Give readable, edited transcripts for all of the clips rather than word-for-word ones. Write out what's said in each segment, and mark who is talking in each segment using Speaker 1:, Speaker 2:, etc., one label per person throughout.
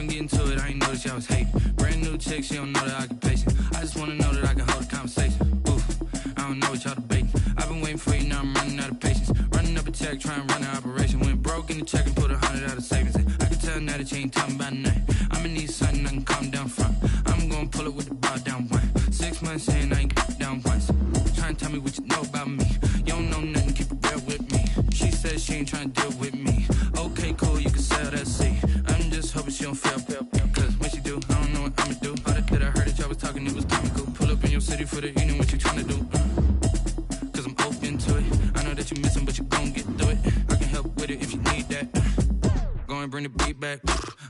Speaker 1: been getting to it, I ain't noticed y'all was hating. Brand new chick, she don't know the occupation. I just wanna know that I can hold a conversation. Oof, I don't know what y'all debating. I've been waiting for you, now I'm running out of patience. Running up a check, trying to run an operation. Went broke in the check and put 100 out of savings. I can tell now that you ain't talking about nothing. I'ma need something I can calm down from. I'm gonna pull it with the bar down one. 6 months in, I ain't down once. Trying to tell me what you know about me. You don't know nothing, keep it real with me. She said she ain't trying to deal with me. Okay, cool, you can sell that seat. I'm just hoping she don't fail. Cause when she do, I don't know what I'ma do. All that I heard that y'all was talking, it was comical. Pull up in your city for the evening, what you trying to do? Cause I'm open to it. I know that you missing, but you gon' get through it. I can help with it if you need that. Go and bring the beat back.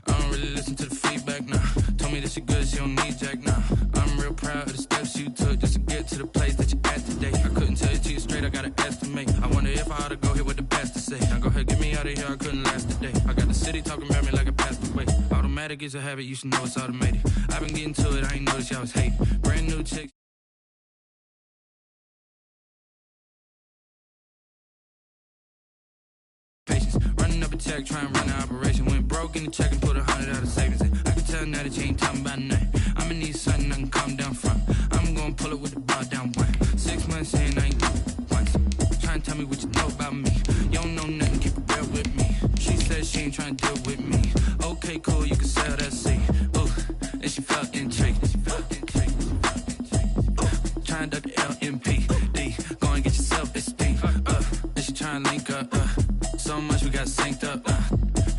Speaker 1: I don't really listen to the feedback, nah. Told me that she good, she don't need jack, nah. I'm real proud of the steps you took just to get to the place that you're at today. I couldn't tell you to you straight, I gotta estimate. I wonder if I ought to go here with the pastor say. Now go ahead, get me out of here, I couldn't last today. I got the city talking about me like I passed away. Automatic is a habit, you should know it's automated. I've been getting to it, I ain't noticed y'all was hating. Brand new chick. Running up a check, trying to run an operation. Went broke in the check and put 100 out of savings. I can tell now that you ain't talking about nothing. I'ma need something I can calm down from. I'm gonna pull it with the bar down one. 6 months in, I ain't once. Trying to tell me what you know about me. You don't know nothing, keep it real with me. She said she ain't trying to deal with me. Okay, cool, you can sell that seat. Ooh, and she felt intrigued. Trying to duck the LMPD. Go and get yourself esteemed. And she trying to link up. So much we got synced up.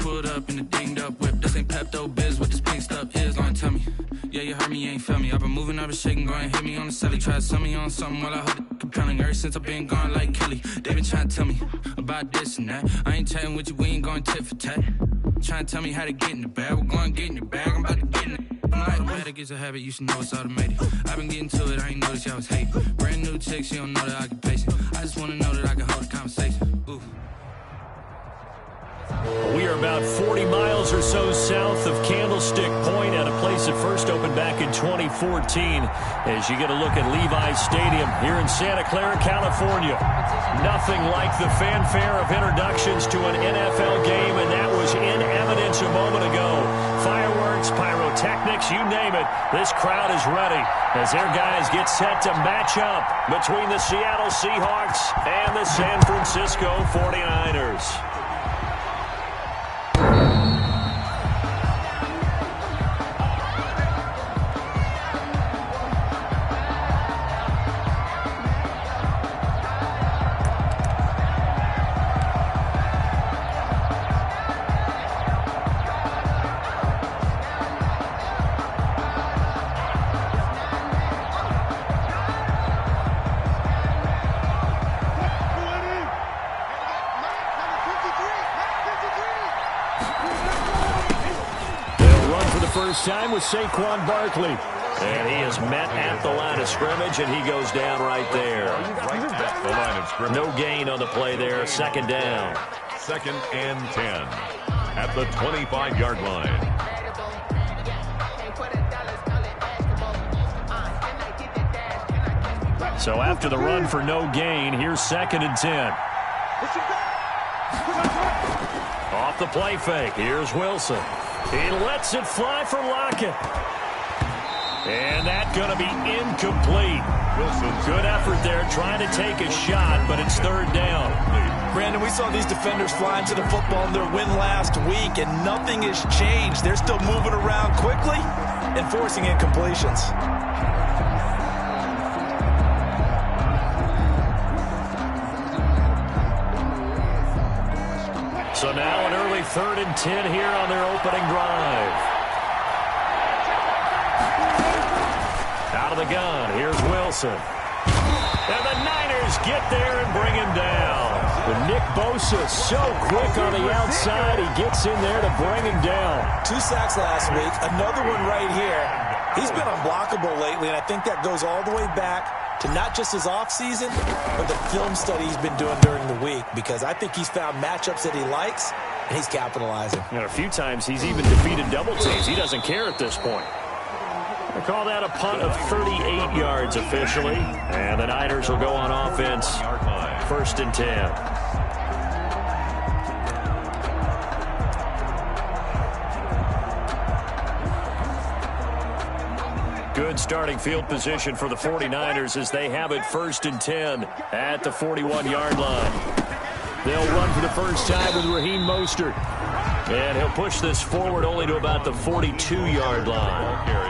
Speaker 1: Pulled up in the dinged up whip. This ain't Pepto Biz, what this pink stuff is. Long tell me. Yeah, you heard me, you ain't felt me. I've been moving, I've been shaking, go and hit me on the celly. Try to sell me on something while I hold it compelling. Ever since I've been gone like Kelly, they been trying to tell me about this and that. I ain't chatting with you, we ain't going tit for tat. Trying to tell me how to get in the bag. We're going to get in the bag, I'm about to get in it. Automatic is a habit, you should know it's automated. I've been getting to it, I ain't noticed y'all was hating. Brand new chick, she don't know the occupation. I just wanna know that I can hold a conversation. Ooh.
Speaker 2: We are about 40 miles or so south of Candlestick Point at a place that first opened back in 2014 as you get a look at Levi's Stadium here in Santa Clara, California. Nothing like the fanfare of introductions to an NFL game, and that was in evidence a moment ago. Fireworks, pyrotechnics, you name it. This crowd is ready as their guys get set to match up between the Seattle Seahawks and the San Francisco 49ers. Time with Saquon Barkley. And he is met at the line of scrimmage, and he goes down right there.
Speaker 3: Right at the line of scrimmage.
Speaker 2: No gain on the play there. Second down.
Speaker 3: 2nd and 10 at the 25-yard line.
Speaker 2: So after the run for no gain, here's 2nd and 10. Off the play fake. Here's Wilson. He lets it fly for Lockett. And that's going to be incomplete.
Speaker 3: Wilson.
Speaker 2: Good effort there trying to take a shot, but it's 3rd down.
Speaker 4: Brandon, we saw these defenders fly into the football in their win last week, and nothing has changed. They're still moving around quickly and forcing incompletions.
Speaker 2: So now an early 3rd and 10 here on their opening drive. Out of the gun, here's Wilson. And the Niners get there and bring him down. But Nick Bosa so quick on the outside, he gets in there to bring him down.
Speaker 4: 2 sacks last week, another one right here. He's been unblockable lately, and I think that goes all the way back to not just his offseason, but the film study he's been doing during the week, because I think he's found matchups that he likes, and he's capitalizing.
Speaker 2: You know, a few times he's even defeated double teams. He doesn't care at this point. They call that a punt of 38 yards officially, and the Niners will go on offense. 1st and 10. Good starting field position for the 49ers as they have it 1st and 10 at the 41-yard line. They'll run for the first time with Raheem Mostert. And he'll push this forward only to about the 42-yard line.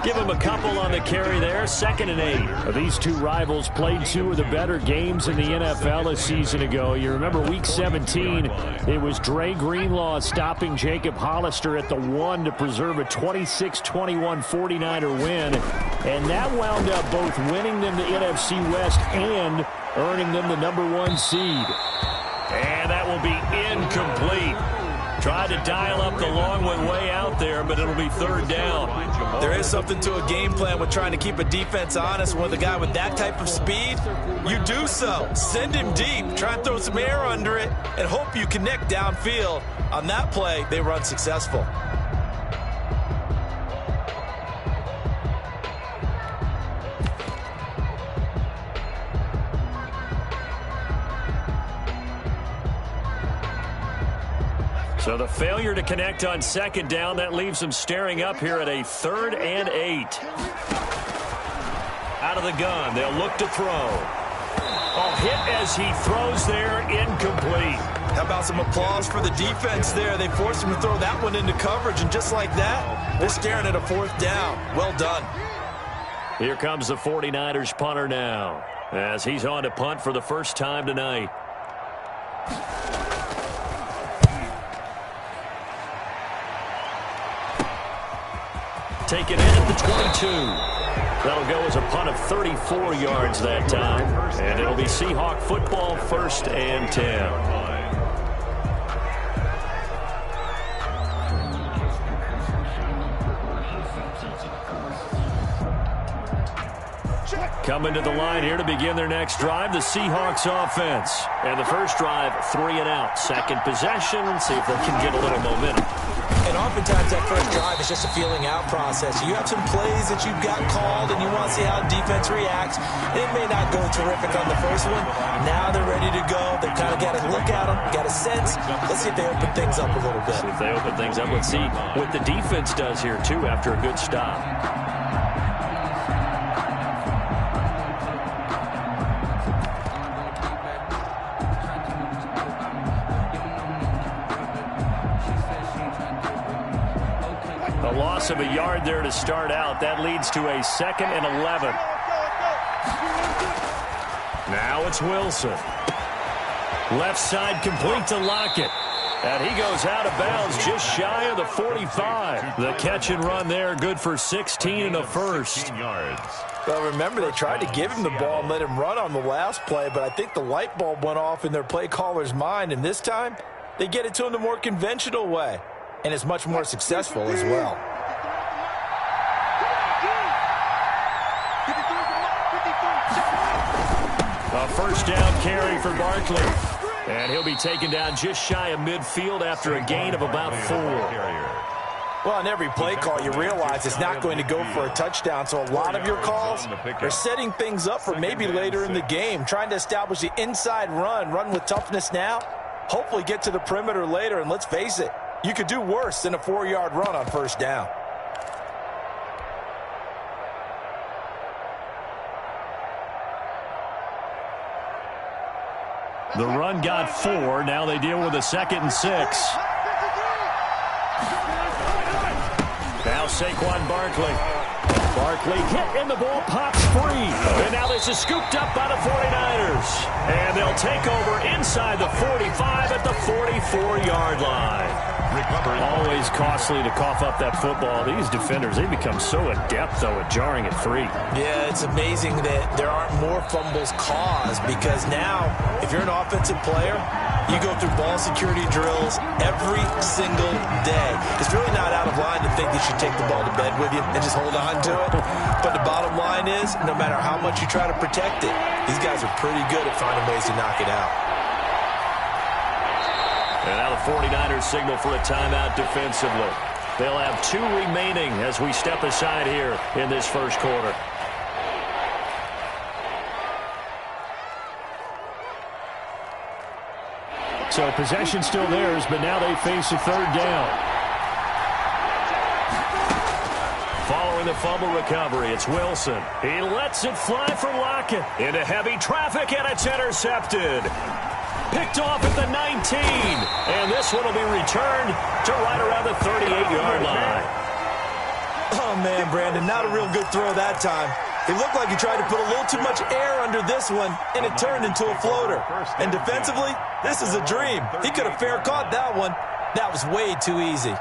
Speaker 2: Give him a couple on the carry there, 2nd and 8.
Speaker 5: These two rivals played two of the better games in the NFL a season ago. You remember Week 17, it was Dre Greenlaw stopping Jacob Hollister at the 1 to preserve a 26-21 49er win. And that wound up both winning them the NFC West and earning them the #1 seed.
Speaker 2: And that will be incomplete. Tried to dial up the long one way out there, but it'll be 3rd down.
Speaker 4: There is something to a game plan with trying to keep a defense honest. With a guy with that type of speed, you do so. Send him deep. Try and throw some air under it and hope you connect downfield. On that play, they were unsuccessful.
Speaker 2: So the failure to connect on 2nd down, that leaves them staring up here at a 3rd and 8. Out of the gun, they'll look to throw. Hit as he throws there, incomplete.
Speaker 4: How about some applause for the defense there? They forced him to throw that one into coverage, and just like that, they're staring at a 4th down. Well done.
Speaker 2: Here comes the 49ers punter now, as he's on to punt for the first time tonight. Taken in at the 22. That'll go as a punt of 34 yards that time. And it'll be Seahawk football, 1st and 10. Coming to the line here to begin their next drive, the Seahawks offense. And the first drive, 3 and out. Second possession, see if they can get a little momentum.
Speaker 4: And oftentimes that first drive is just a feeling out process. You have some plays that you've got called and you want to see how the defense reacts. It may not go terrific on the first one. Now they're ready to go. They've kind of got to look at them, got a sense. Let's see if they open things up a little bit.
Speaker 2: See if they open things up. Let's see what the defense does here, too, after a good stop. Loss of a yard there to start out. That leads to a 2nd and 11. Now it's Wilson. Left side complete to Lockett. And he goes out of bounds just shy of the 45. The catch and run there, good for 16 and a first.
Speaker 4: Well, remember, they tried to give him the ball and let him run on the last play, but I think the light bulb went off in their play caller's mind, and this time they get it to him the more conventional way. And it's much more successful as well.
Speaker 2: A first down carry for Barkley. And he'll be taken down just shy of midfield after a gain of about 4.
Speaker 4: Well, on every play call, you realize it's not going to go for a touchdown. So a lot of your calls are setting things up for maybe later in the game, trying to establish the inside run with toughness now, hopefully get to the perimeter later. And let's face it, you could do worse than a 4-yard run on first down.
Speaker 2: The run got 4. Now they deal with a 2nd and 6. Now Saquon Barkley. Barkley hit and the ball pops free. And now this is scooped up by the 49ers. And they'll take over inside the 45 at the 44-yard line. Always costly to cough up that football. These defenders, they become so adept, though, at jarring it free.
Speaker 4: Yeah, it's amazing that there aren't more fumbles caused, because now, if you're an offensive player, you go through ball security drills every single day. It's really not out of line to think that you take the ball to bed with you and just hold on to it. But the bottom line is, no matter how much you try to protect it, these guys are pretty good at finding ways to knock it out.
Speaker 2: And now the 49ers signal for a timeout defensively. They'll have 2 remaining as we step aside here in this first quarter.
Speaker 5: So possession still theirs, but now they face a 3rd down.
Speaker 2: Following the fumble recovery. It's Wilson. He lets it fly for Lockett. Into heavy traffic, and it's intercepted. Picked off at the 19. And this one will be returned to right around the 38-yard line.
Speaker 4: Oh, man, Brandon, not a real good throw that time. It looked like he tried to put a little too much air under this one, and it turned into a floater. And defensively, this is a dream. He could have fair caught that one. That was way too easy.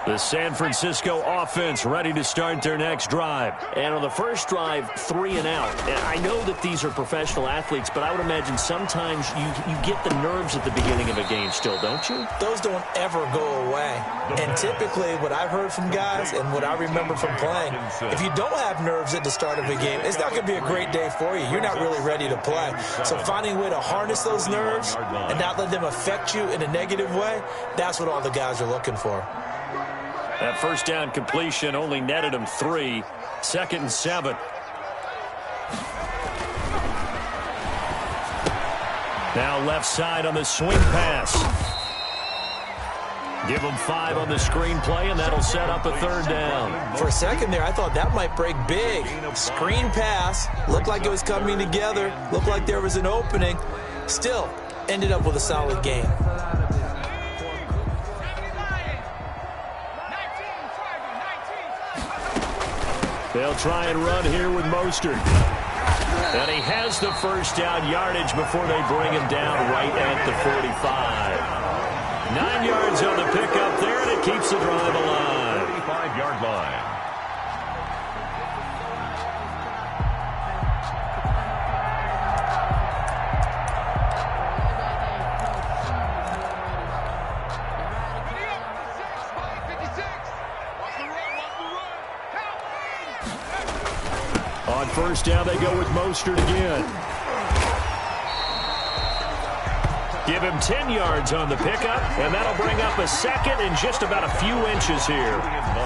Speaker 2: The San Francisco offense ready to start their next drive.
Speaker 5: And on the first drive, 3 and out. And I know that these are professional athletes, but I would imagine sometimes you get the nerves at the beginning of a game still, don't you?
Speaker 4: Those don't ever go away. And typically what I've heard from guys and what I remember from playing, if you don't have nerves at the start of a game, it's not going to be a great day for you. You're not really ready to play. So finding a way to harness those nerves and not let them affect you in a negative way, that's what all the guys are looking for.
Speaker 2: That first down completion only netted him 3. 2nd and 7. Now left side on the swing pass. Give him 5 on the screenplay, and that'll set up a 3rd down.
Speaker 4: For a second there, I thought that might break big. Screen pass. Looked like it was coming together. Looked like there was an opening. Still, ended up with a solid game.
Speaker 2: They'll try and run here with Mostert. And he has the first down yardage before they bring him down right at the 45. 9 yards on the pickup there, and it keeps the drive alive.
Speaker 3: 35-yard line.
Speaker 2: On first down, they go with Mostert again. Give him 10 yards on the pickup, and that'll bring up a 2nd and just about a few inches here.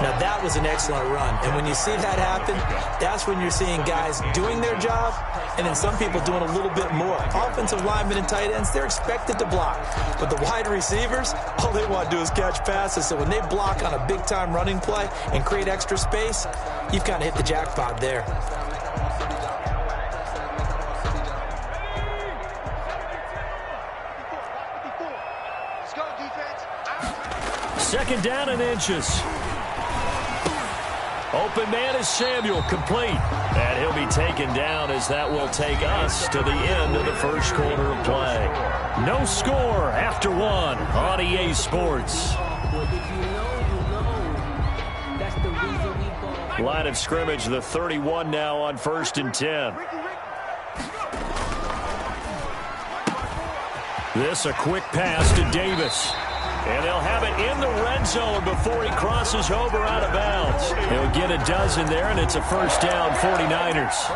Speaker 4: Now, that was an excellent run. And when you see that happen, that's when you're seeing guys doing their job and then some people doing a little bit more. Offensive linemen and tight ends, they're expected to block. But the wide receivers, all they want to do is catch passes. So when they block on a big-time running play and create extra space, you've kind of hit the jackpot there.
Speaker 2: Second down and inches. Open man is Samuel, complete. And he'll be taken down as that will take us to the end of the first quarter of play. No score after 1 on EA Sports. Line of scrimmage, the 31 now on 1st and 10. This a quick pass to Davis. And they'll have it in the red zone before he crosses over out of bounds. He'll get a dozen there, and it's a first down, 49ers.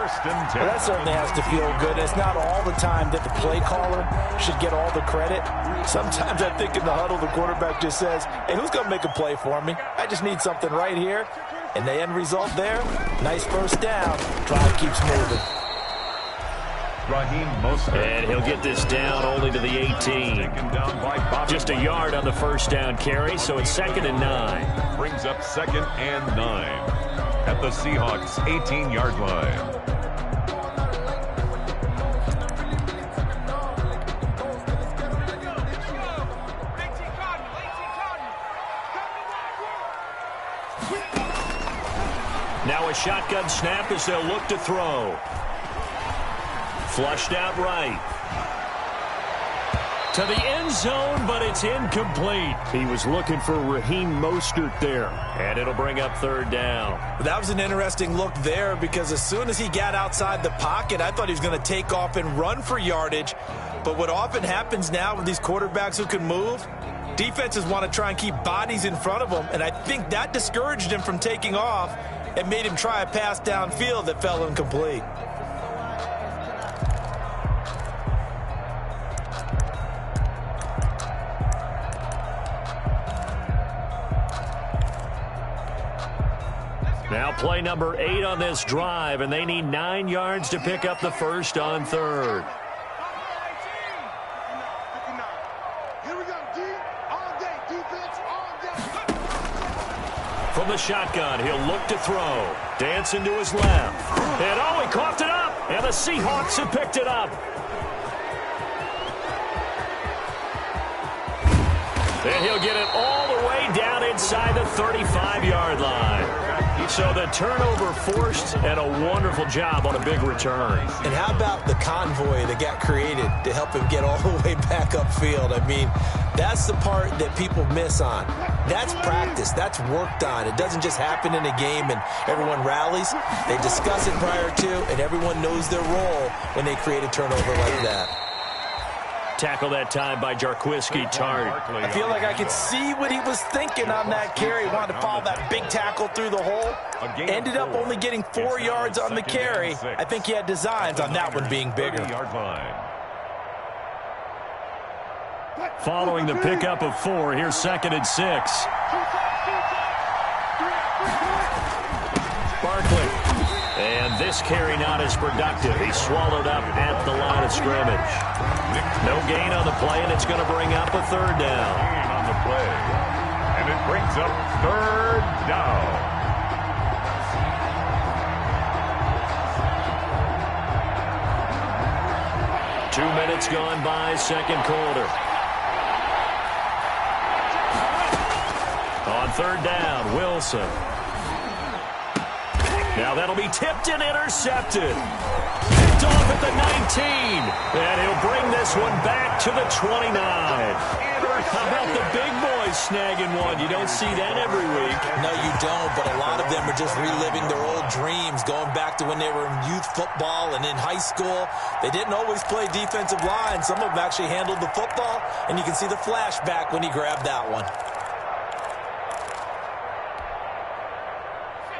Speaker 4: Well, that certainly has to feel good. It's not all the time that the play caller should get all the credit. Sometimes I think in the huddle, the quarterback just says, hey, who's going to make a play for me? I just need something right here. And the end result there, nice first down. Drive keeps moving.
Speaker 2: And he'll get this down only to the 18. Just a yard on the first down carry, so it's 2nd and 9.
Speaker 3: Brings up 2nd and 9 at the Seahawks' 18-yard line.
Speaker 2: Now a shotgun snap as they'll look to throw. Flushed out right. To the end zone, but it's incomplete.
Speaker 5: He was looking for Raheem Mostert there.
Speaker 2: And it'll bring up 3rd down.
Speaker 4: That was an interesting look there because as soon as he got outside the pocket, I thought he was going to take off and run for yardage. But what often happens now with these quarterbacks who can move, defenses want to try and keep bodies in front of them, and I think that discouraged him from taking off and made him try a pass downfield that fell incomplete.
Speaker 2: Now play number 8 on this drive, and they need 9 yards to pick up the first on 3rd. from the shotgun. He'll look to throw. Dancing to his left. And oh, he coughed it up. And the Seahawks have picked it up. And he'll get it all the way down inside the 35-yard line. So the turnover forced, and a wonderful job on a big return.
Speaker 4: And how about the convoy that got created to help him get all the way back upfield? I mean, that's the part that people miss on. That's practice. That's worked on. It doesn't just happen in a game and everyone rallies. They discuss it prior to, and everyone knows their role when they create a turnover like that.
Speaker 2: Tackle that time by Jarquiski Tart.
Speaker 4: I feel like I could see what he was thinking on that carry. He wanted to follow that big tackle through the hole. Ended up only getting 4 yards on the carry. I think he had designs on that one being bigger.
Speaker 2: Following the pickup of 4, here's 2nd and 6. Barkley. And this carry not as productive. He's swallowed up at the line of scrimmage. No gain on the play, and it's going to bring up a 3rd down.
Speaker 3: Gain on the play. And it brings up 3rd down.
Speaker 2: Two minutes gone by, 2nd quarter. On 3rd down, Wilson. Now that'll be tipped and intercepted. Picked off at the 19. And he'll bring this one back to the 29. How about the big boys snagging one? You don't see that every week.
Speaker 4: No, you don't, but a lot of them are just reliving their old dreams, going back to when they were in youth football and in high school. They didn't always play defensive line. Some of them actually handled the football, and you can see the flashback when he grabbed that one.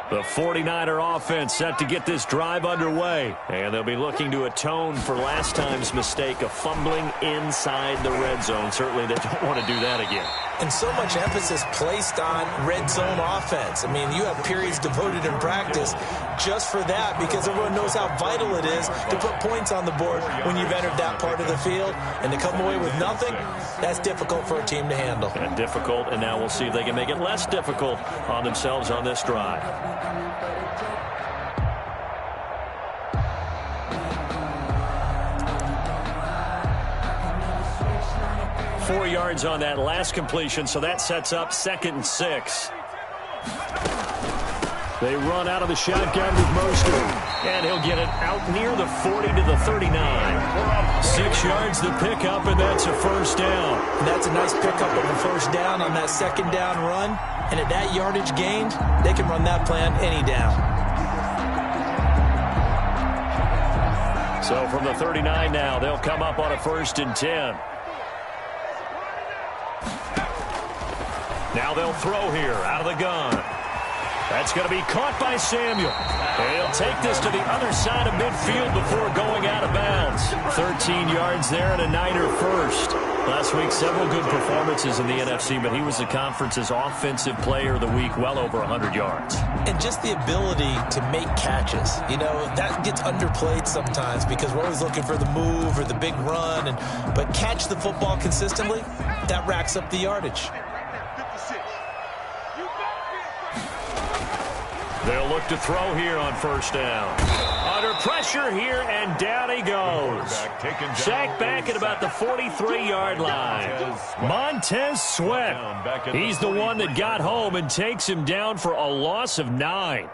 Speaker 2: The 49er offense set to get this drive underway. And they'll be looking to atone for last time's mistake of fumbling inside the red zone. Certainly they don't want to do that again.
Speaker 4: And so much emphasis placed on red zone offense. I mean, you have periods devoted in practice just for that because everyone knows how vital it is to put points on the board when you've entered that part of the field. And to come away with nothing, that's difficult for a team to handle.
Speaker 2: And difficult, and now we'll see if they can make it less difficult on themselves on this drive. Four yards on that last completion, so that sets up 2nd and 6. They run out of the shotgun with Mostert, and he'll get it out near the 40 to the 39. 6 yards the pickup, and that's a 1st down.
Speaker 4: And that's a nice pickup of a 1st down on that 2nd down run. And at that yardage gained, they can run that plan any down.
Speaker 2: So from the 39 now, they'll come up on a 1st and 10. Now they'll throw here out of the gun. That's going to be caught by Samuel. And he'll take this to the other side of midfield before going out of bounds. 13 yards there and a Niner 1st. Last week, several good performances in the NFC, but he was the conference's offensive player of the week, well over 100 yards.
Speaker 4: And just the ability to make catches. You know, that gets underplayed sometimes because we're always looking for the move or the big run. But catch the football consistently, that racks up the yardage.
Speaker 2: They'll look to throw here on 1st down. Under pressure here, and down he goes. Sacked back at about the 43-yard line. Montez Sweat. He's the one that got home and takes him down for a loss of 9.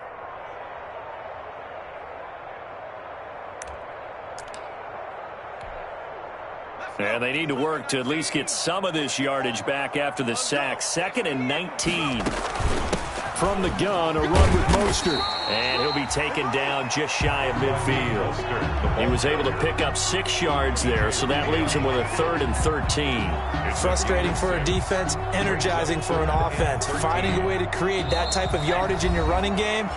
Speaker 2: And they need to work to at least get some of this yardage back after the sack. 2nd and 19. From the gun, a run with Mostert. And he'll be taken down just shy of midfield. He was able to pick up 6 yards there, so that leaves him with a 3rd and 13.
Speaker 4: Frustrating for a defense, energizing for an offense. Finding a way to create that type of yardage in your running game,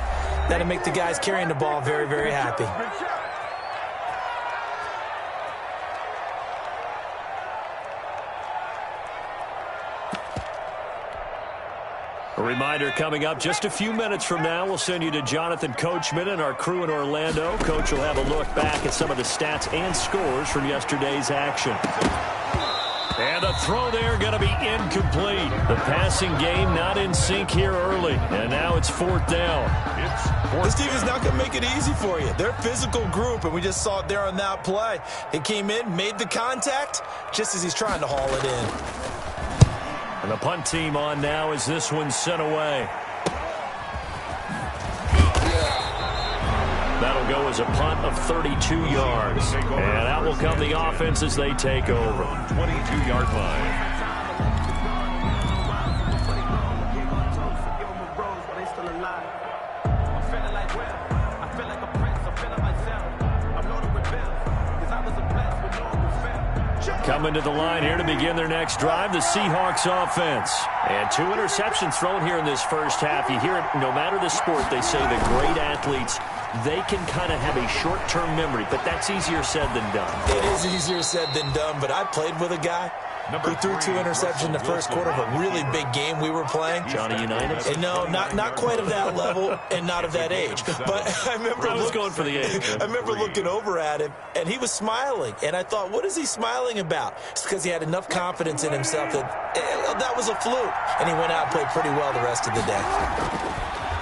Speaker 4: that'll make the guys carrying the ball very, very happy.
Speaker 2: A reminder coming up just a few minutes from now, we'll send you to Jonathan Coachman and our crew in Orlando. Coach will have a look back at some of the stats and scores from yesterday's action. And And the throw there going to be incomplete. The passing game not in sync here early. And now it's 4th down.
Speaker 4: This team is not going to make it easy for you. They're a physical group, and we just saw it there on that play. He came in, made the contact, just as he's trying to haul it in.
Speaker 2: And the punt team on now as this one's sent away. That'll go as a punt of 32 yards. And out will come the offense as they take over.
Speaker 3: 22-yard line.
Speaker 2: Coming to the line here to begin their next drive, the Seahawks offense. And 2 interceptions thrown here in this first half. You hear it, no matter the sport, they say the great athletes, they can kind of have a short-term memory, but that's easier said than done.
Speaker 4: It is easier said than done, but I played with a guy who threw 2 interceptions in the first quarter of a really big game we were playing.
Speaker 2: Johnny Unitas?
Speaker 4: And no, not quite of that level and not of that age. But I remember
Speaker 2: going for the age.
Speaker 4: I remember looking over at him, and he was smiling. And I thought, what is he smiling about? It's because he had enough confidence in himself that was a fluke. And he went out and played pretty well the rest of the day.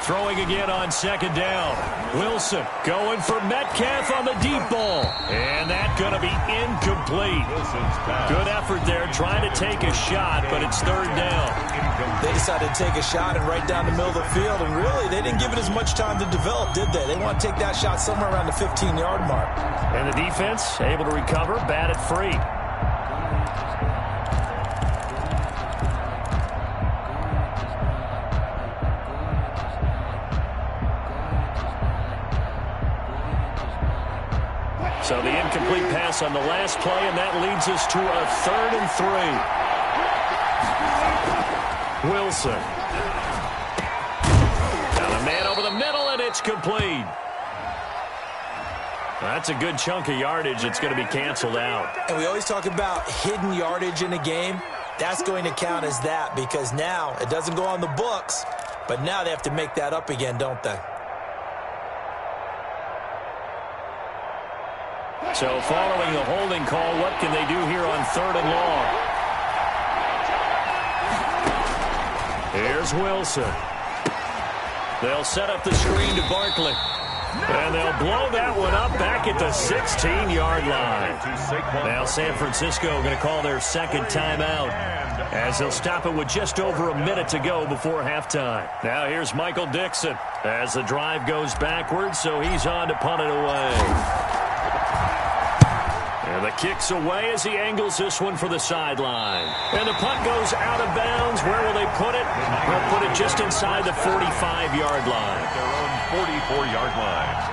Speaker 2: Throwing again on 2nd down. Wilson going for Metcalf on the deep ball. And that's going to be incomplete. Good effort there trying to take a shot, but it's 3rd down.
Speaker 4: They decided to take a shot and right down the middle of the field, and really they didn't give it as much time to develop, did they? They want to take that shot somewhere around the 15-yard mark.
Speaker 2: And the defense able to recover, batted free. So the incomplete pass on the last play, and that leads us to a 3rd and 3. Wilson. Now the man over the middle, and it's complete. That's a good chunk of yardage. It's going to be canceled out.
Speaker 4: And we always talk about hidden yardage in a game. That's going to count as that because now it doesn't go on the books, but now they have to make that up again, don't they?
Speaker 2: So following the holding call, what can they do here on 3rd and long? Here's Wilson. They'll set up the screen to Barkley. And they'll blow that one up back at the 16-yard line. Now San Francisco going to call their 2nd timeout as they'll stop it with just over a minute to go before halftime. Now here's Michael Dixon as the drive goes backwards, so he's on to punt it away. And the kick's away as he angles this one for the sideline. And the punt goes out of bounds. Where will they put it? They'll put it just inside the 45-yard line.
Speaker 3: Their own 44-yard line.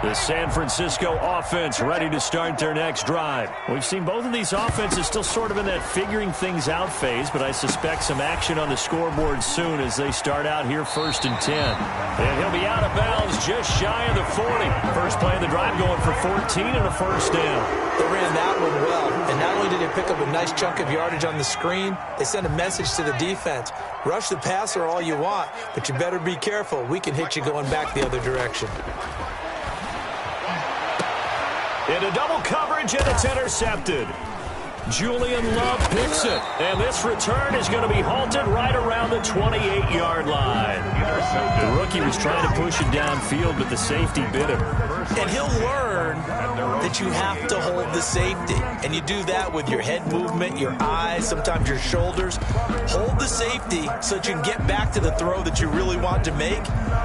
Speaker 2: The San Francisco offense ready to start their next drive. We've seen both of these offenses still sort of in that figuring things out phase, but I suspect some action on the scoreboard soon as they start out here 1st and 10. And he'll be out of bounds just shy of the 40. First play of the drive going for 14 and a 1st down.
Speaker 4: They ran that one well, and not only did they pick up a nice chunk of yardage on the screen, they sent a message to the defense. Rush the passer all you want, but you better be careful. We can hit you going back the other direction.
Speaker 2: Into double coverage, and it's intercepted. Julian Love picks it, and this return is going to be halted right around the 28-yard line. The rookie was trying to push it downfield, but the safety bit him.
Speaker 4: And he'll learn that you have to hold the safety. And you do that with your head movement, your eyes, sometimes your shoulders. Hold the safety so that you can get back to the throw that you really want to make.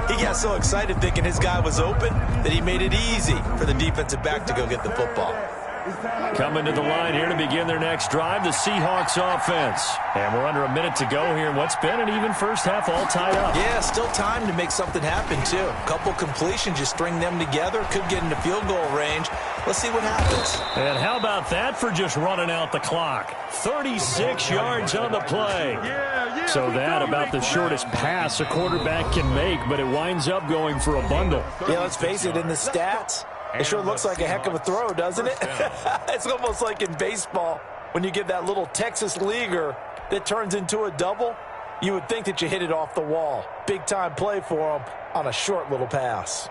Speaker 4: He got so excited thinking his guy was open that he made it easy for the defensive back to go get the football.
Speaker 2: Coming to the line here to begin their next drive, the Seahawks offense. And we're under a minute to go here in what's been an even first half, all tied up.
Speaker 4: Yeah, still time to make something happen, too. A couple completions, you string them together, could get into field goal range. Let's see what happens.
Speaker 2: And how about that for just running out the clock? 36 yards on the play. So that about the shortest pass a quarterback can make, but it winds up going for a bundle.
Speaker 4: Yeah, let's face it, in the stats, it sure looks like a heck of a throw, doesn't it? It's almost like in baseball when you get that little Texas leaguer that turns into a double. You would think that you hit it off the wall. Big-time play for him on a short little pass.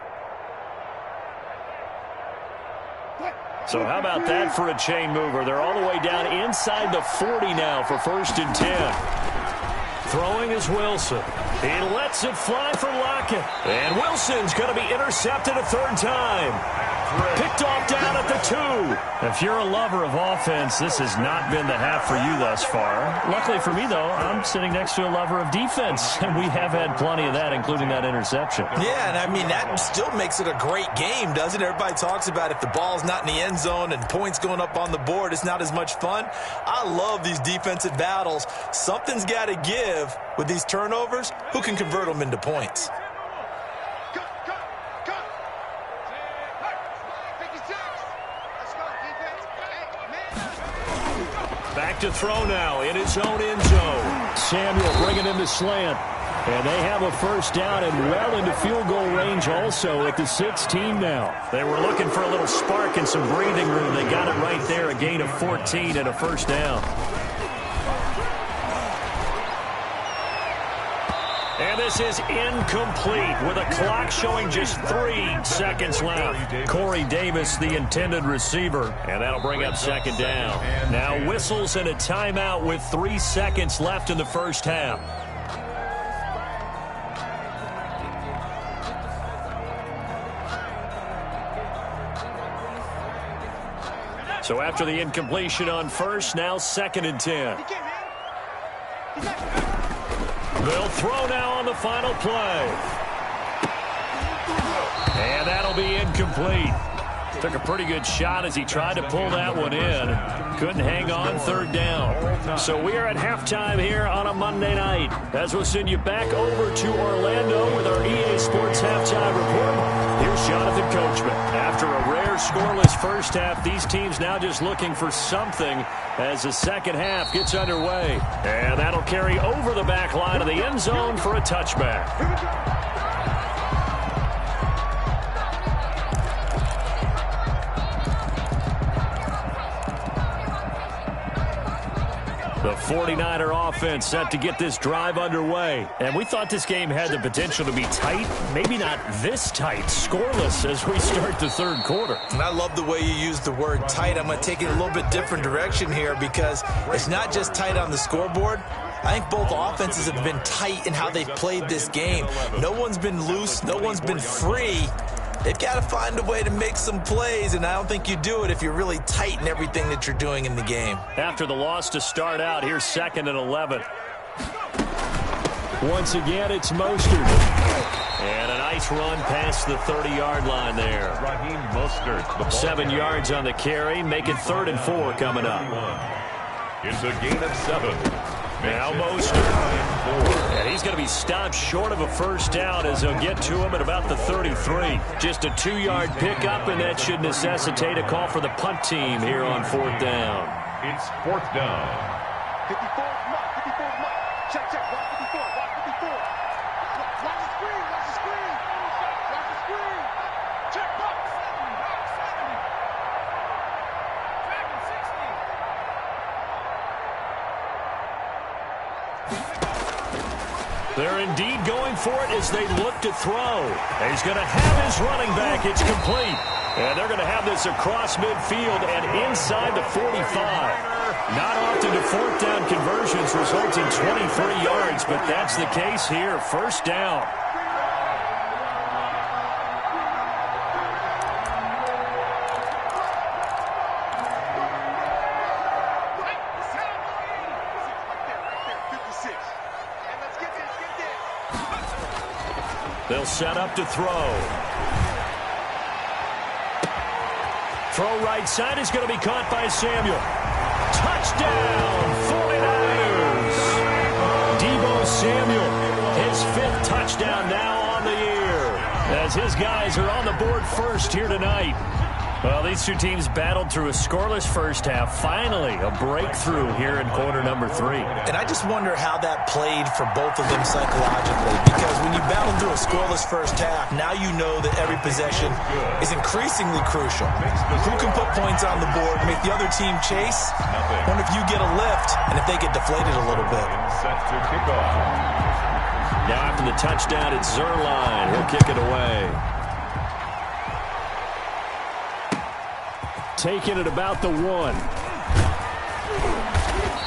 Speaker 2: So how about that for a chain mover? They're all the way down inside the 40 now for 1st and 10. Throwing is Wilson. He lets it fly from Lockett. And Wilson's going to be intercepted a 3rd time. Picked off down at the 2.
Speaker 5: If you're a lover of offense, this has not been the half for you thus far. Luckily for me, though, I'm sitting next to a lover of defense, and we have had plenty of that, including that interception.
Speaker 4: Yeah, and I mean, that still makes it a great game, doesn't it? Everybody talks about if the ball's not in the end zone and points going up on the board, it's not as much fun. I love these defensive battles. Something's got to give with these turnovers. Who can convert them into points?
Speaker 2: Back to throw now in his own end zone.
Speaker 5: Samuel bringing him to slant. And they have a 1st down and well into field goal range also at the 16 now.
Speaker 2: They were looking for a little spark and some breathing room. They got it right there, a gain of 14 and a 1st down. And this is incomplete with a clock showing just 3 seconds left. Corey Davis, the intended receiver, and that'll bring up 2nd down. Now whistles and a timeout with 3 seconds left in the 1st half. So after the incompletion on 1st, now 2nd and 10. They'll throw now on the final play. And that'll be incomplete. Took a pretty good shot as he tried to pull that one in. Couldn't hang on, 3rd down. So we are at halftime here on a Monday night. As we'll send you back over to Orlando with our EA Sports Halftime Report. Here's Jonathan Coachman. After a rare scoreless 1st half, these teams now just looking for something as the 2nd half gets underway. And that'll carry over the back line of the end zone for a touchback. The 49er offense set to get this drive underway. And we thought this game had the potential to be tight. Maybe not this tight, scoreless as we start the 3rd quarter.
Speaker 4: And I love the way you use the word tight. I'm going to take it a little bit different direction here because it's not just tight on the scoreboard. I think both offenses have been tight in how they've played this game. No one's been loose. No one's been free. They've got to find a way to make some plays, and I don't think you do it if you're really tight in everything that you're doing in the game.
Speaker 2: After the loss to start out, here's 2nd and 11.
Speaker 5: Once again, it's Mostert.
Speaker 2: And a nice run past the 30-yard line there.
Speaker 3: Raheem Mostert.
Speaker 2: 7 yards on the carry. Make it 3rd and 4 coming up.
Speaker 3: It's a gain of 7.
Speaker 2: Now Mostert. And he's going to be stopped short of a 1st down as they'll get to him at about the 33. Just a 2-yard pickup, and that should necessitate a call for the punt team here on 4th down.
Speaker 3: It's 4th down.
Speaker 6: 54, check, watch 54, watch 54. Watch the screen, check, box 7. Dragon 60.
Speaker 2: They're indeed going for it as they look to throw. And he's going to have his running back. It's complete. And they're going to have this across midfield and inside the 45. Not often do 4th down conversions result in 23 yards, but that's the case here. 1st down. They'll set up to throw. Throw right side is going to be caught by Samuel. Touchdown, 49ers. Deebo Samuel, his 5th touchdown now on the year. As his guys are on the board first here tonight. Well, these two teams battled through a scoreless 1st half. Finally, a breakthrough here in quarter number 3.
Speaker 4: And I just wonder how that played for both of them psychologically. Because when you battle through a scoreless 1st half, now you know that every possession is increasingly crucial. Who can put points on the board, make the other team chase? Wonder if you get a lift and if they get deflated a little bit.
Speaker 3: Set to kick off.
Speaker 2: Now after the touchdown, it's Zerline. He'll kick it away.
Speaker 5: taken at about the 1.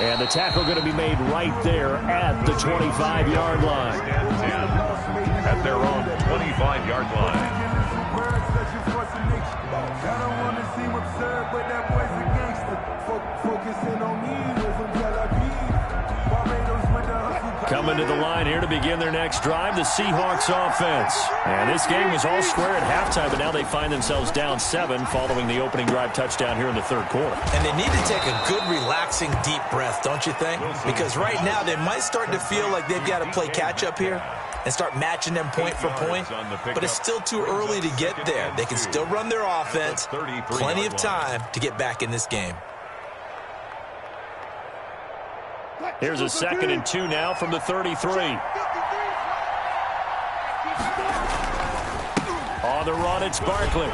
Speaker 5: And the tackle going to be made right there at the 25-yard line.
Speaker 3: At their own 25-yard line.
Speaker 2: Coming to the line here to begin their next drive, the Seahawks offense. And this game was all square at halftime, but now they find themselves down 7 following the opening drive touchdown here in the third quarter.
Speaker 4: And they need to take a good, relaxing, deep breath, don't you think? Because right now they might start to feel like they've got to play catch-up here and start matching them point for point. But it's still too early to get there. They can still run their offense. Plenty of time to get back in this game.
Speaker 2: Here's a 2nd and 2 now from the 33. On the run, it's Barkley.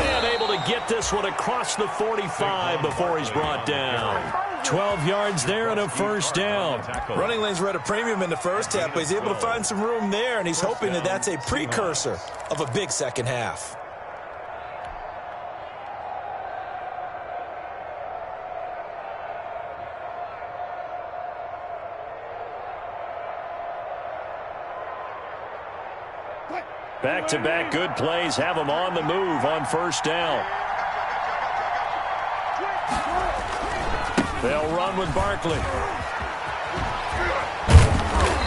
Speaker 2: And able to get this one across the 45 before he's brought down. 12 yards there and a first down.
Speaker 4: Running lanes were at a premium in the first half, but he's able to find some room there, and he's hoping that that's a precursor of a big second half.
Speaker 2: Back-to-back good plays have them on the move on first down. They'll run with Barkley.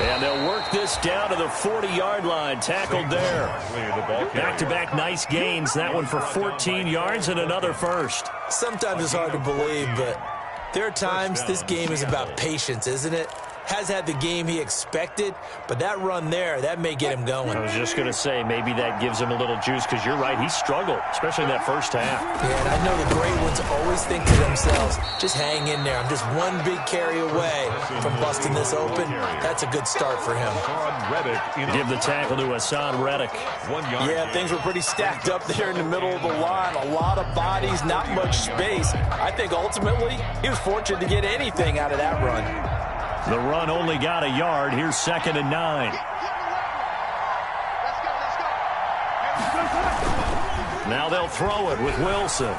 Speaker 2: And they'll work this down to the 40-yard line. Tackled there. Back-to-back nice gains. That one for 14 yards and another first.
Speaker 4: Sometimes it's hard to believe, but there are times this game is about patience, isn't it? Has had the game he expected, but that run there, that may get him going.
Speaker 2: I was just going to say, maybe that gives him a little juice, because you're right, he struggled, especially in that first half.
Speaker 4: Yeah, and I know the great ones always think to themselves, just hang in there. I'm just one big carry away from busting this open. That's a good start for him.
Speaker 2: Give the tackle to Hassan Reddick.
Speaker 4: Yeah, things were pretty stacked up there in the middle of the line. A lot of bodies, not much space. I think ultimately he was fortunate to get anything out of that run.
Speaker 2: The run only got a yard. Here's 2nd and 9. Now they'll throw it with Wilson.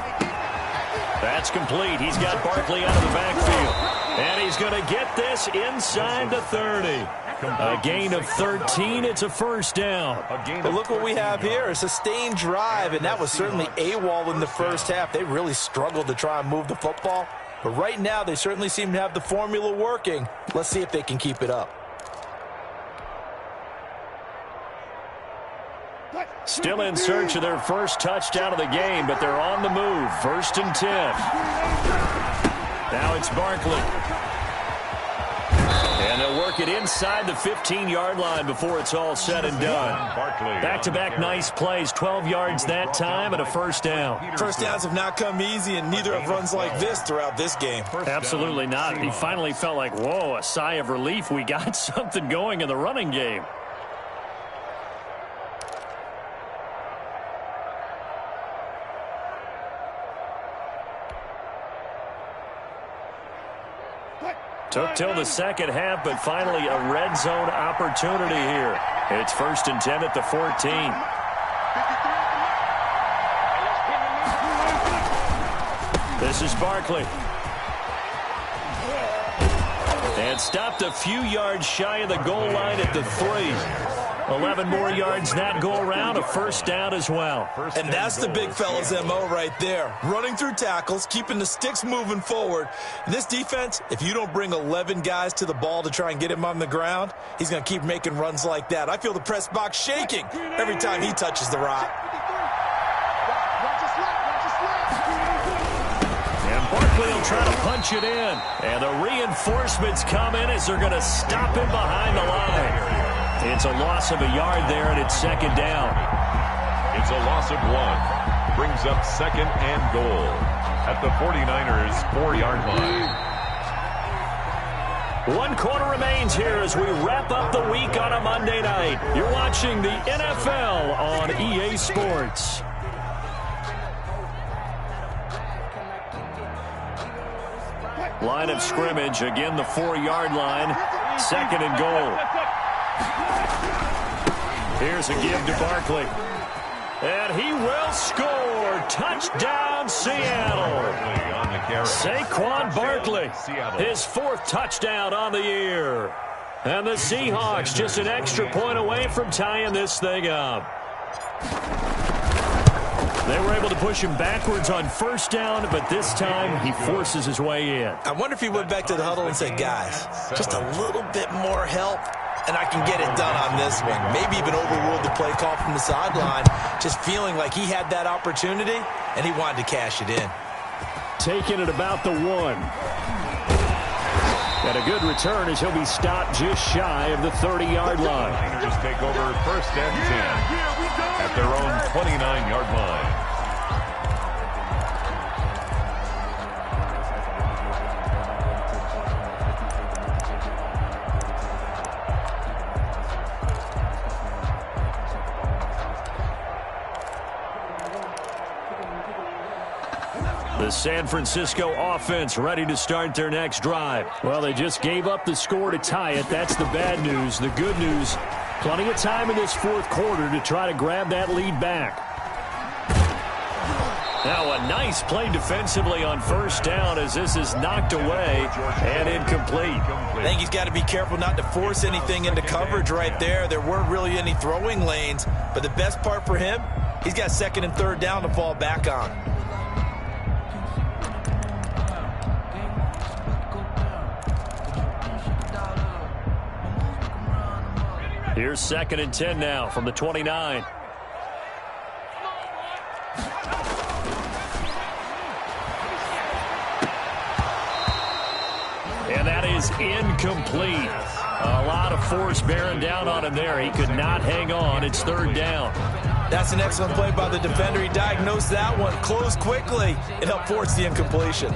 Speaker 2: That's complete. He's got Barkley out of the backfield. And he's going to get this inside the 30. A gain of 13. It's a first down.
Speaker 4: But look what we have here. A sustained drive, and that was certainly AWOL in the first half. They really struggled to try and move the football. But right now, they certainly seem to have the formula working. Let's see if they can keep it up.
Speaker 2: Still in search of their first touchdown of the game, but they're on the move. 1st and 10. Now it's Barkley. And they'll work it inside the 15-yard line before it's all said and done. Back-to-back nice plays, 12 yards that time and a first down.
Speaker 4: First downs have not come easy, and neither have runs like this throughout this game.
Speaker 2: Absolutely not. He finally felt like, whoa, a sigh of relief. We got something going in the running game. Took till the second half, but finally a red zone opportunity here. It's 1st and 10 at the 14. This is Barkley. And stopped a few yards shy of the goal line at the 3. 11 more yards that go around, a first down as well.
Speaker 4: And that's the big fella's MO right there. Running through tackles, keeping the sticks moving forward. And this defense, if you don't bring 11 guys to the ball to try and get him on the ground, he's going to keep making runs like that. I feel the press box shaking every time he touches the rock.
Speaker 2: And Barkley will try to punch it in. And the reinforcements come in as they're going to stop him behind the line. It's a loss of a yard there, and it's 2nd down.
Speaker 3: It's a loss of 1. Brings up 2nd and goal at the 49ers' 4-yard line.
Speaker 2: 1 quarter remains here as we wrap up the week on a Monday night. You're watching the NFL on EA Sports. Line of scrimmage, again the 4-yard line. 2nd and goal. Here's a give to Barkley. And he will score. Touchdown, Seattle. Saquon Barkley, his 4th touchdown on the year. And the Seahawks just an extra point away from tying this thing up. They were able to push him backwards on 1st down, but this time he forces his way in.
Speaker 4: I wonder if he went back to the huddle and said, guys, just a little bit more help, and I can get it done on this one. Maybe even overruled the play call from the sideline, just feeling like he had that opportunity, and he wanted to cash it in.
Speaker 5: Taking it about the 1. And a good return as he'll be stopped just shy of the 30-yard line.
Speaker 3: Niners take over 1st and 10 at their own 29-yard line.
Speaker 2: The San Francisco offense ready to start their next drive.
Speaker 5: Well, they just gave up the score to tie it. That's the bad news. The good news, plenty of time in this 4th quarter to try to grab that lead back.
Speaker 2: Now a nice play defensively on 1st down as this is knocked away and incomplete.
Speaker 4: I think he's got to be careful not to force anything into coverage right there. There weren't really any throwing lanes, but the best part for him, he's got 2nd and 3rd down to fall back on.
Speaker 2: Here's 2nd and 10 now from the 29. And that is incomplete. A lot of force bearing down on him there. He could not hang on. It's 3rd down.
Speaker 4: That's an excellent play by the defender. He diagnosed that one, closed quickly, and helped force the incompletion.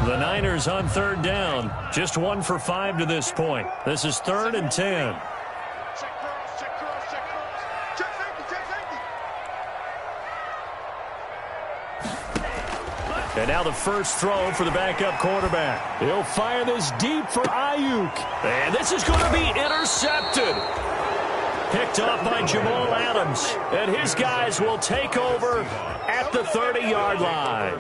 Speaker 2: The Niners on 3rd down. Just 1 for 5 to this point. This is 3rd and 10. And now the first throw for the backup quarterback.
Speaker 5: He'll fire this deep for Ayuk.
Speaker 2: And this is going to be intercepted. Picked off by Jamal Adams. And his guys will take over at the 30-yard line.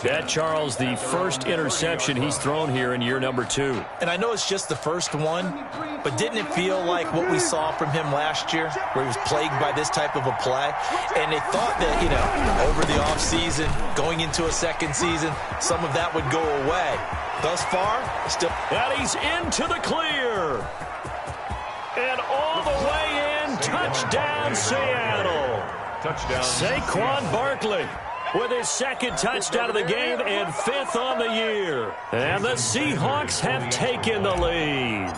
Speaker 2: That, Charles, the first interception he's thrown here in year number 2.
Speaker 4: And I know it's just the first one, but didn't it feel like what we saw from him last year, where he was plagued by this type of a play? And they thought that, over the offseason, going into a 2nd season, some of that would go away. Thus far, still.
Speaker 2: And he's into the clear. And all the way in, touchdown Seattle.
Speaker 3: Touchdown.
Speaker 2: Saquon Barkley with his 2nd touchdown of the game and 5th on the year. And the Seahawks have taken the lead.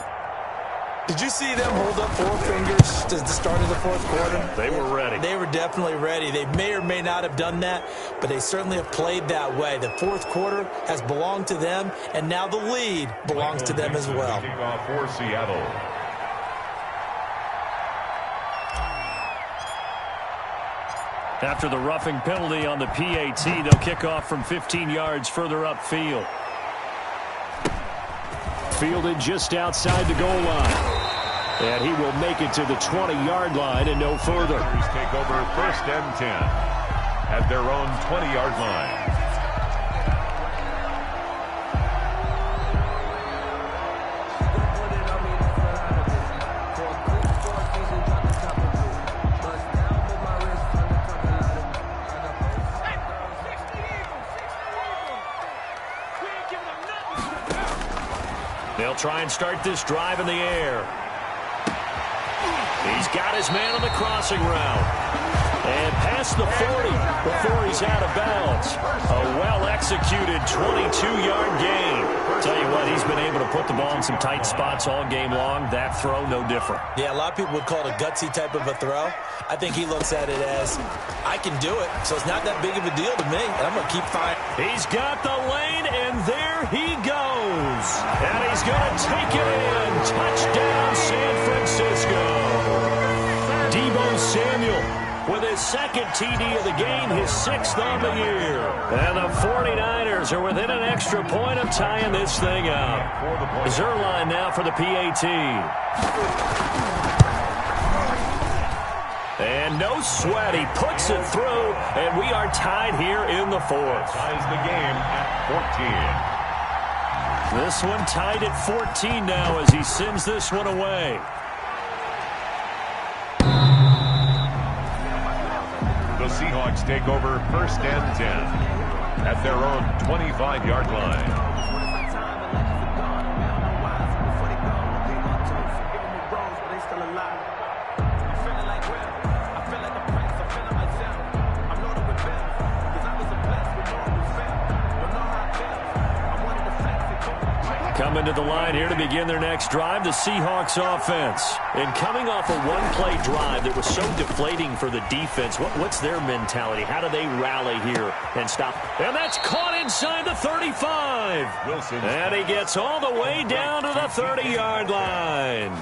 Speaker 4: Did you see them hold up 4 fingers to the start of the 4th quarter?
Speaker 2: They were ready.
Speaker 4: They were definitely ready. They may or may not have done that, but they certainly have played that way. The 4th quarter has belonged to them, and now the lead belongs to them as well.
Speaker 3: Kickoff for Seattle.
Speaker 2: After the roughing penalty on the PAT, they'll kick off from 15 yards further upfield.
Speaker 5: Fielded just outside the goal line. And he will make it to the 20-yard line and no further.
Speaker 3: Take over 1st and 10 at their own 20-yard line.
Speaker 2: They'll try and start this drive in the air. He's got his man on the crossing route. And past the 40 before he's out of bounds. A well-executed 22-yard gain. Tell you what, he's been able to put the ball in some tight spots all game long. That throw, no different.
Speaker 4: Yeah, a lot of people would call it a gutsy type of a throw. I think he looks at it as, I can do it, so it's not that big of a deal to me, and I'm going to keep firing.
Speaker 2: He's got the lane, and there he goes. And he's going to take it in. Touchdown, San Francisco. Deebo Samuel with his second TD of the game, his 6th on the year. And the 49ers are within an extra point of tying this thing up. Zerline now for the PAT. And no sweat, he puts it through, and we are tied here in the 4th.
Speaker 3: Ties the game at 14.
Speaker 2: This one tied at 14 now as he sends this one away.
Speaker 3: The Seahawks take over 1st and 10 at their own 25-yard line.
Speaker 2: Coming to the line here to begin their next drive, the Seahawks offense. And coming off a one-play drive that was so deflating for the defense, what's their mentality? How do they rally here and stop? And that's caught inside the 35.
Speaker 3: Wilson.
Speaker 2: And he gets all the way down to the 30-yard line.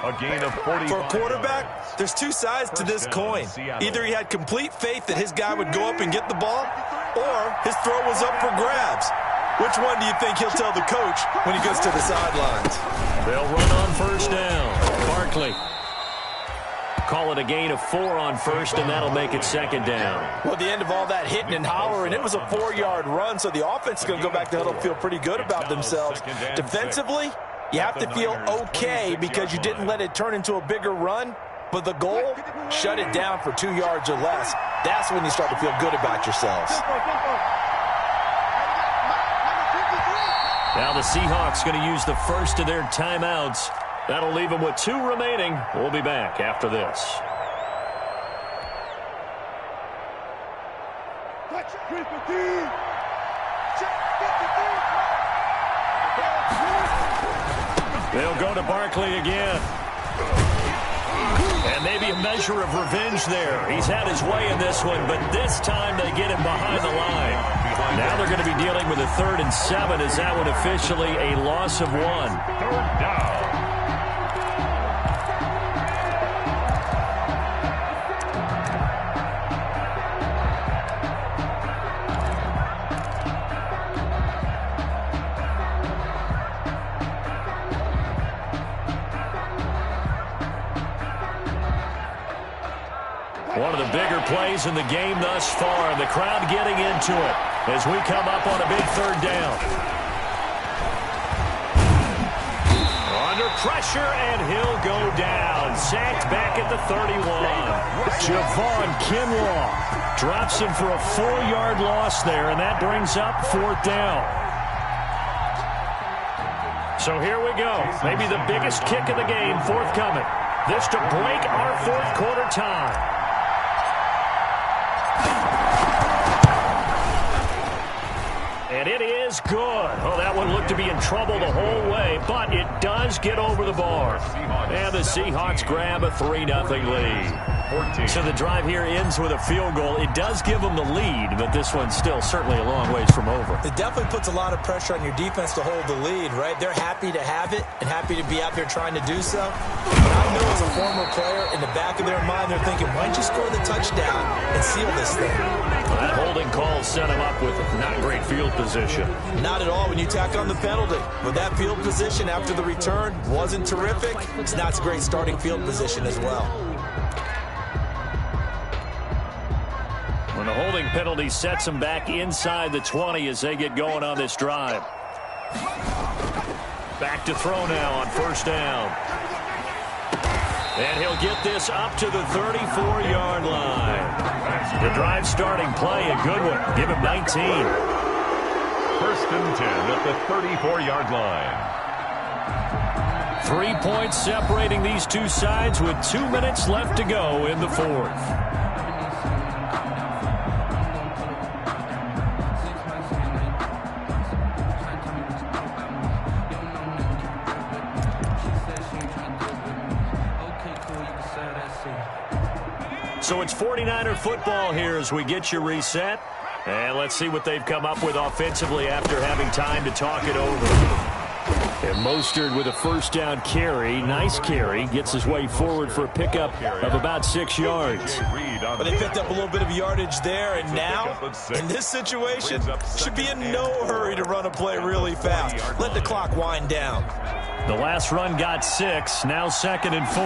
Speaker 3: A gain of 40.
Speaker 4: For a quarterback, there's two sides to this coin. Either he had complete faith that his guy would go up and get the ball, or his throw was up for grabs. Which one do you think he'll tell the coach when he goes to the sidelines?
Speaker 2: They'll run on 1st down. Barkley. Call it a gain of 4 on 1st, and that'll make it 2nd down.
Speaker 4: Well, at the end of all that hitting and hollering, it was a 4-yard run, so the offense is going to go back to huddle and feel pretty good about themselves. Defensively, you have to feel okay because you didn't let it turn into a bigger run, but the goal, shut it down for 2 yards or less. That's when you start to feel good about yourselves.
Speaker 2: Now the Seahawks going to use the first of their timeouts. That'll leave them with 2 remaining. We'll be back after this. They'll go to Barkley again. And maybe a measure of revenge there. He's had his way in this one, but this time they get him behind the line. Now they're going to be dealing with a 3rd and 7 as that one officially a loss of 1.
Speaker 3: 3rd down.
Speaker 2: One of the bigger plays in the game thus far, and the crowd getting into it as we come up on a big 3rd down. Under pressure, and he'll go down. Sacked back at the 31. Javon Kinlaw drops him for a 4-yard loss there, and that brings up 4th down. So here we go. Maybe the biggest kick of the game forthcoming. This to break our 4th quarter tie. And it is good. Oh, that one looked to be in trouble the whole way, but it does get over the bar. And the Seahawks grab a 3-0 lead.
Speaker 3: 14.
Speaker 2: So the drive here ends with a field goal. It does give them the lead, but this one's still certainly a long ways from over.
Speaker 4: It definitely puts a lot of pressure on your defense to hold the lead, right? They're happy to have it and happy to be out there trying to do so. But I know as a former player, in the back of their mind, they're thinking, why don't you score the touchdown and seal this thing?
Speaker 2: Well, that holding call set him up with not great field position.
Speaker 4: Not at all when you tack on the penalty. But that field position after the return wasn't terrific. It's not a great starting field position as well.
Speaker 2: When the holding penalty sets him back inside the 20 as they get going on this drive. Back to throw now on 1st down. And he'll get this up to the 34-yard line. The drive starting play, a good one. Give him 19.
Speaker 3: 1st and 10 at the 34-yard line.
Speaker 2: 3 points separating these two sides with 2 minutes left to go in the 4th. So it's 49er football here as we get you reset. And let's see what they've come up with offensively after having time to talk it over.
Speaker 5: And Mostert with a first down carry. Nice carry. Gets his way forward for a pickup of about 6 yards.
Speaker 4: But they picked up a little bit of yardage there, and now, in this situation, should be in no hurry to run a play really fast. Let the clock wind down.
Speaker 5: The last run got 6. Now 2nd and 4.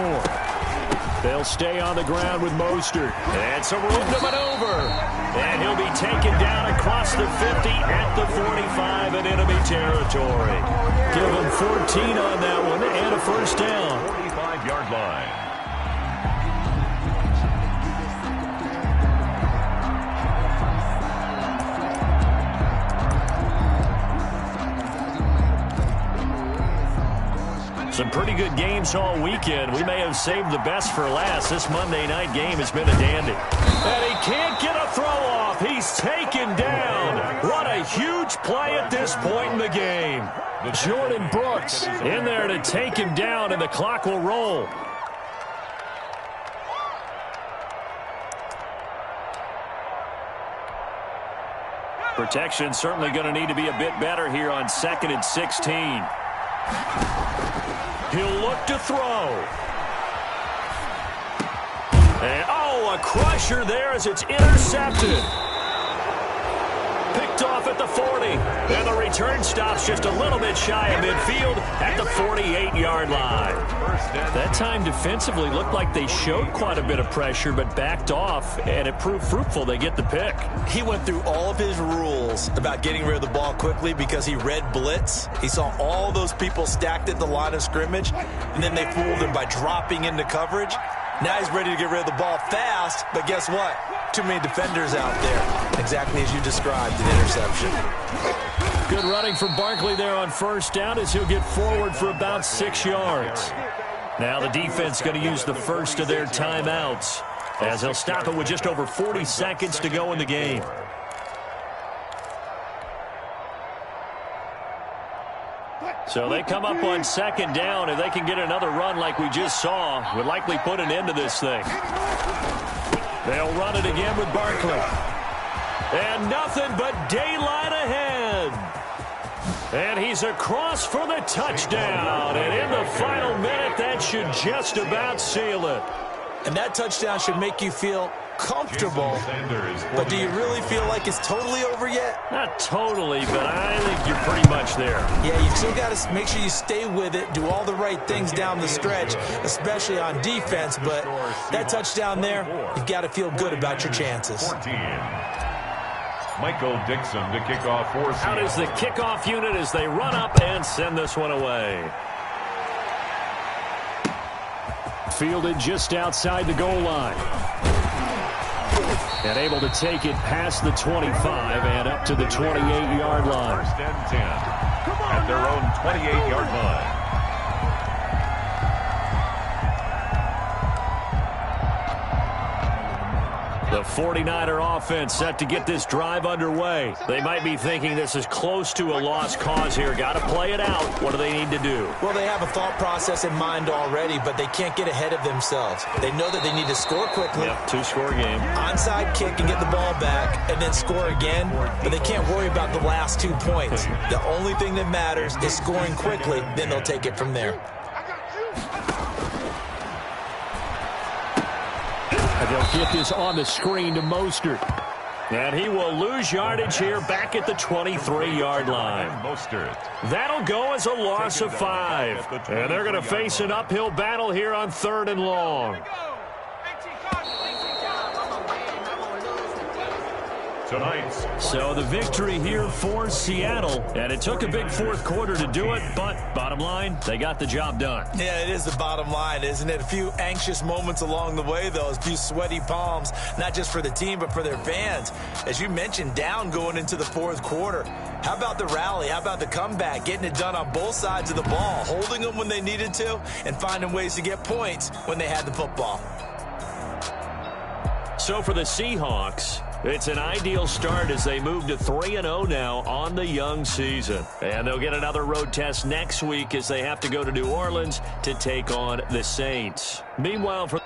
Speaker 5: They'll stay on the ground with Mostert. And some room to maneuver. And he'll be taken down across the 50 at the 45 in enemy territory. Give him 14 on that one and a first down.
Speaker 3: 45-yard line.
Speaker 5: Some pretty good games all weekend. We may have saved the best for last. This Monday night game has been a dandy. And he can't get a throw off. He's taken down. What a huge play at this point in the game. Jordan Brooks in there to take him down, and the clock will roll. Protection certainly going to need to be a bit better here on 2nd and 16. He'll look to throw. And, a crusher there as it's intercepted. Picked off at the 40. And the return stops just a little bit shy of midfield at the 48-yard line. That time defensively looked like they showed quite a bit of pressure but backed off, and it proved fruitful. They get the pick.
Speaker 4: He went through all of his rules about getting rid of the ball quickly because he read blitz. He saw all those people stacked at the line of scrimmage, and then they fooled him by dropping into coverage. Now he's ready to get rid of the ball fast, but guess what? Too many defenders out there. Exactly as you described, an interception.
Speaker 5: Good running from Barkley there on first down as he'll get forward for about 6 yards. Now the defense going to use the first of their timeouts as they'll stop it with just over 40 seconds to go in the game. So they come up on 2nd down, and they can get another run like we just saw. Would likely put an end to this thing. They'll run it again with Barkley. And nothing but daylight ahead. And he's across for the touchdown. And in the final minute, that should just about seal it.
Speaker 4: And that touchdown should make you feel comfortable. But do you really feel like it's totally over yet?
Speaker 5: Not totally, but I think you're pretty much there.
Speaker 4: Yeah, you still got to make sure you stay with it, do all the right things down the stretch, especially on defense. But that touchdown there, you've got to feel good about your chances.
Speaker 3: 14. Michael Dixon to kick off for Seattle.
Speaker 5: Out is the kickoff unit as they run up and send this one away. Fielded just outside the goal line. And able to take it past the 25 and up to the 28-yard line.
Speaker 3: 1st and 10 at their own 28-yard line.
Speaker 5: The 49er offense set to get this drive underway. They might be thinking this is close to a lost cause here. Got to play it out. What do they need to do?
Speaker 4: Well, they have a thought process in mind already, but they can't get ahead of themselves. They know that they need to score quickly.
Speaker 5: Yep, 2-score game.
Speaker 4: Onside kick and get the ball back and then score again, but they can't worry about the last 2 points. The only thing that matters is scoring quickly, then they'll take it from there.
Speaker 5: They'll get this on the screen to Mostert. And he will lose yardage here back at the 23-yard line.
Speaker 3: Mostert.
Speaker 5: That'll go as a loss of 5. And they're going to face an uphill battle here on 3rd and long.
Speaker 3: Tonight's.
Speaker 5: So the victory here for Seattle, and it took a big 4th quarter to do it, but bottom line, they got the job done.
Speaker 4: Yeah, it is the bottom line, isn't it? A few anxious moments along the way, though, a few sweaty palms, not just for the team, but for their fans. As you mentioned, down going into the 4th quarter. How about the rally? How about the comeback? Getting it done on both sides of the ball, holding them when they needed to, and finding ways to get points when they had the football.
Speaker 5: So for the Seahawks, it's an ideal start as they move to 3-0 now on the young season. And they'll get another road test next week as they have to go to New Orleans to take on the Saints. Meanwhile, for